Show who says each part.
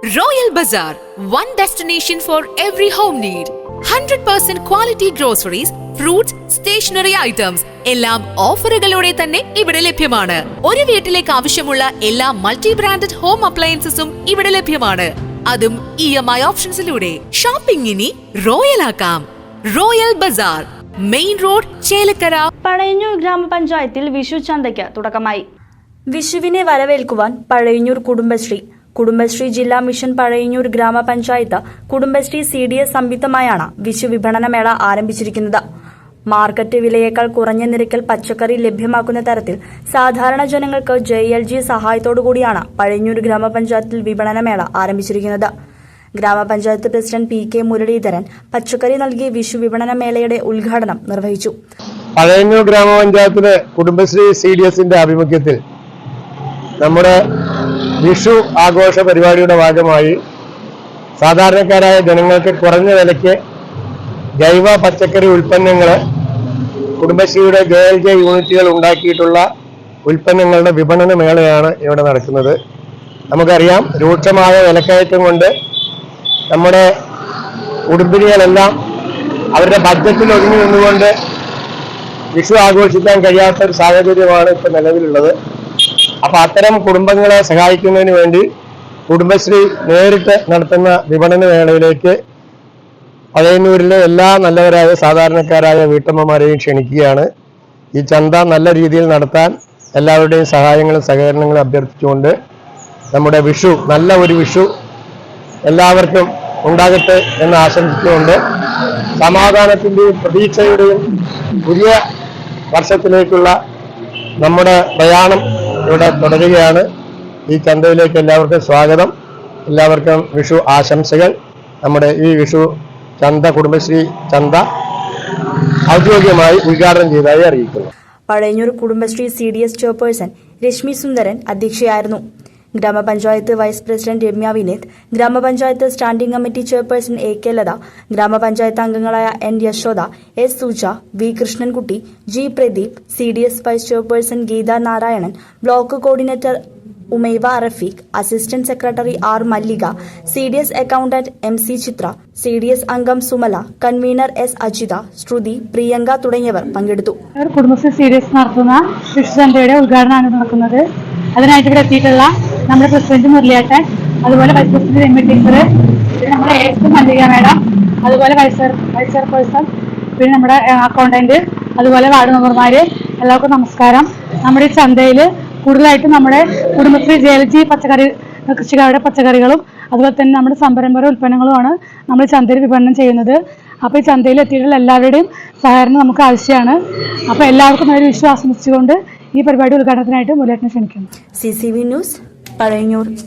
Speaker 1: Royal Bazaar, one destination for every home need. 100% quality groceries, fruits, stationery items എല്ലാം ഓഫറുകളോടെ തന്നെ ഇവിടെ ലഭ്യമാണ്. ഒരു വീട്ടിലേക്ക് ആവശ്യമുള്ള എല്ലാ മൾട്ടി ബ്രാൻഡഡ് ഹോം അപ്ലയൻസസും ഇവിടെ ലഭ്യമാണ്. അതും EMI ഓപ്ഷൻസിലൂടെ. ഷോപ്പിംഗ് ഇനി റോയൽ ആക്കാം. Royal bazaar, main road, Chelakkara.
Speaker 2: Pazhayannur ഗ്രാമപഞ്ചായത്തിൽ വിഷു ചന്തയ്ക്ക് തുടക്കമായി. വിഷുവിനെ വരവേൽക്കുവാൻ പഴയന്നൂർ കുടുംബശ്രീ ജില്ലാ മിഷൻ പഴയന്നൂർ ഗ്രാമപഞ്ചായത്ത് കുടുംബശ്രീ CDS സംയുക്തമായാണ് വിഷു വിപണന മേള ആരംഭിച്ചിരിക്കുന്നത്. മാർക്കറ്റ് വിലയേക്കാൾ കുറഞ്ഞ നിരക്കിൽ പച്ചക്കറി ലഭ്യമാക്കുന്ന തരത്തിൽ സാധാരണ ജനങ്ങൾക്ക് JLG സഹായത്തോടുകൂടിയാണ് പഴയന്നൂർ ഗ്രാമപഞ്ചായത്തിൽ വിപണന മേള ആരംഭിച്ചിരിക്കുന്നത്. ഗ്രാമപഞ്ചായത്ത് പ്രസിഡന്റ് PK മുരളീധരൻ പച്ചക്കറി നൽകി വിഷു വിപണന മേളയുടെ ഉദ്ഘാടനം നിർവഹിച്ചു.
Speaker 3: പഴയന്നൂർ ഗ്രാമപഞ്ചായത്തിലെ കുടുംബശ്രീ CDSന്റെ ആഭിമുഖ്യത്തിൽ നമ്മുടെ വിഷു ആഘോഷ പരിപാടിയുടെ ഭാഗമായി സാധാരണക്കാരായ ജനങ്ങൾക്ക് കുറഞ്ഞ വിലയ്ക്ക് ജൈവ പച്ചക്കറി ഉൽപ്പന്നങ്ങൾ കുടുംബശ്രീയുടെ JLG യൂണിറ്റുകൾ ഉണ്ടാക്കിയിട്ടുള്ള ഉൽപ്പന്നങ്ങളുടെ വിപണന മേളയാണ് ഇവിടെ നടക്കുന്നത്. നമുക്കറിയാം, രൂക്ഷമായ വിലക്കയറ്റം കൊണ്ട് നമ്മുടെ കുടുംബിനികളെല്ലാം അവരുടെ ബഡ്ജറ്റിൽ ഒതുങ്ങി നിന്നുകൊണ്ട് വിഷു ആഘോഷിക്കാൻ കഴിയാത്ത ഒരു സാഹചര്യമാണ് ഇപ്പോൾ നിലവിലുള്ളത്. അപ്പോൾ അത്തരം കുടുംബങ്ങളെ സഹായിക്കുന്നതിന് വേണ്ടി കുടുംബശ്രീ നേരിട്ട് നടത്തുന്ന വിപണന മേളയിലേക്ക് പഴയന്നൂരിലെ എല്ലാ നല്ലവരായ സാധാരണക്കാരായ വീട്ടമ്മമാരെയും ക്ഷണിക്കുകയാണ്. ഈ ചന്ത നല്ല രീതിയിൽ നടത്താൻ എല്ലാവരുടെയും സഹായങ്ങളും സഹകരണങ്ങളും അഭ്യർത്ഥിച്ചുകൊണ്ട് നമ്മുടെ വിഷു, നല്ല ഒരു വിഷു എല്ലാവർക്കും ഉണ്ടാകട്ടെ എന്ന് ആശംസിച്ചുകൊണ്ട് സമാധാനത്തിൻ്റെയും പ്രതീക്ഷയുടെയും പുതിയ വർഷത്തിലേക്കുള്ള നമ്മുടെ പ്രയാണം ഇവിടെ തുടരുകയാണ്. ഈ ചന്തയിലേക്ക് എല്ലാവർക്കും സ്വാഗതം. എല്ലാവർക്കും വിഷു ആശംസകൾ. നമ്മുടെ ഈ വിഷു ചന്ത, കുടുംബശ്രീ ചന്ത ഔദ്യോഗികമായി ഉദ്ഘാടനം ചെയ്തതായി അറിയിക്കുന്നു.
Speaker 2: പഴയന്നൂർ കുടുംബശ്രീ CDS ചെയർപേഴ്സൺ രശ്മി സുന്ദരൻ അധ്യക്ഷയായിരുന്നു. ഗ്രാമപഞ്ചായത്ത് വൈസ് പ്രസിഡന്റ് രമ്യ വിനീത്, ഗ്രാമപഞ്ചായത്ത് standing committee chairperson AK Latha, ഗ്രാമപഞ്ചായത്ത് അംഗങ്ങളായ N Yashoda, S Suja, V Krishnankutty, G Pradeep, CDS vice chairperson Geetha Narayanan, block coordinator Umaiva Rafeeq, assistant secretary R Mallika, CDS accountant MC Chithra, CDS അംഗം സുമല, കൺവീനർ S അജിത, ശ്രുതി, പ്രിയങ്ക തുടങ്ങിയവർ പങ്കെടുത്തു.
Speaker 4: കുടുംബശ്രീ CDS നടത്തുന്ന വിഷു ചന്തയുടെ ഉദ്ഘാടനമാണ് നടക്കുന്നത്. അതിനായിട്ട് ഇവിടെ എത്തിയിട്ടുള്ള നമ്മുടെ പ്രസിഡന്റ് മുരളിയേട്ടൻ, അതുപോലെ വൈസ് പ്രസിഡന്റ് രമ്യ ടീച്ചർ, പിന്നെ നമ്മുടെ AS മല്ലിക മേഡം, അതുപോലെ വൈസ് ചെയർപേഴ്സൺ, പിന്നെ നമ്മുടെ അക്കൗണ്ടന്റ്, അതുപോലെ വാർഡ് മെമ്പർമാര്, എല്ലാവർക്കും നമസ്കാരം. നമ്മുടെ ഈ ചന്തയിൽ കൂടുതലായിട്ട് നമ്മുടെ കുടുംബശ്രീ JLG പച്ചക്കറി കൃഷിക്കാരുടെ പച്ചക്കറികളും അതുപോലെ തന്നെ നമ്മുടെ സംരംഭക ഉൽപ്പന്നങ്ങളുമാണ് നമ്മൾ ചന്തയിൽ വിപണനം ചെയ്യുന്നത്. അപ്പോൾ ഈ ചന്തയിൽ എത്തിയിട്ടുള്ള എല്ലാവരുടെയും സഹകരണം നമുക്ക് ആവശ്യമാണ്. അപ്പോൾ എല്ലാവർക്കും ഒരു വിശ്വാസം വെച്ചുകൊണ്ട് ഈ പരിപാടി ഉദ്ഘാടനത്തിനായിട്ട് മുരളിയേട്ടനെ ക്ഷണിക്കുന്നു.
Speaker 2: CCV news, Pazhayannur.